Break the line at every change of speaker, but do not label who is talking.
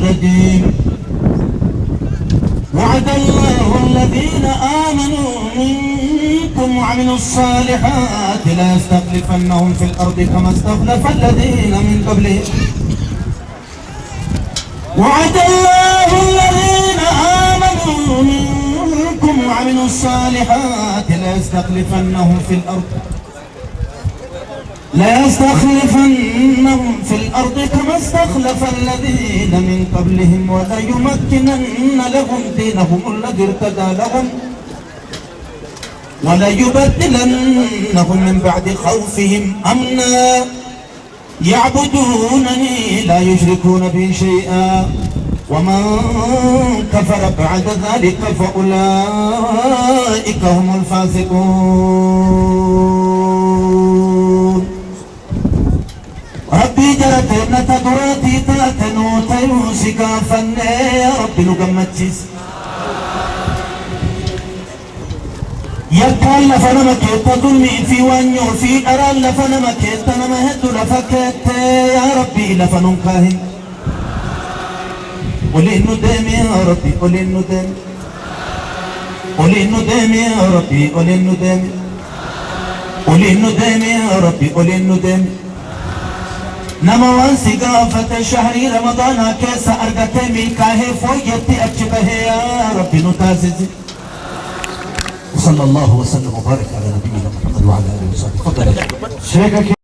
قديم. وعد الله الذين آمنوا منكم وعملوا الصالحات لا يستخلفنهم في الأرض كما استخلف الذين من قبلهم. وعد الله الذين آمنوا منكم وعملوا الصالحات لا يستخلفنهم في الأرض كما استخلف الذين من قبلهم وليمكنن لهم دينهم الذي ارتدى لهم وليبدلنهم من بعد خوفهم أمنا يعبدونني لا يشركون بي شيئا ومن كفر بعد ذلك فأولئك هم الفاسقون. ربي جرتنا تدراتي تاتنو تيوسكا فني يا ربي نقمتشيس يكال لفنما كيتا ظلمي في وانيو في أرال لفنما كيتا نمهد لفكت يا ربي لفنون كاهن قولي إنو ديم يا ربي قولي إنو ديم قولي إنو ديم يا ربي قولي إنو ديم قولي إنو ديم يا ربي قولي إنو ديم نما وانسي قافة شهري رمضان كيسا أرقتي ميكاهي فويتي أجبه يا ربي نتاززي. وصلى الله وسلم وبارك على نبينا محمد وعلى آله وصحبه. تفضل.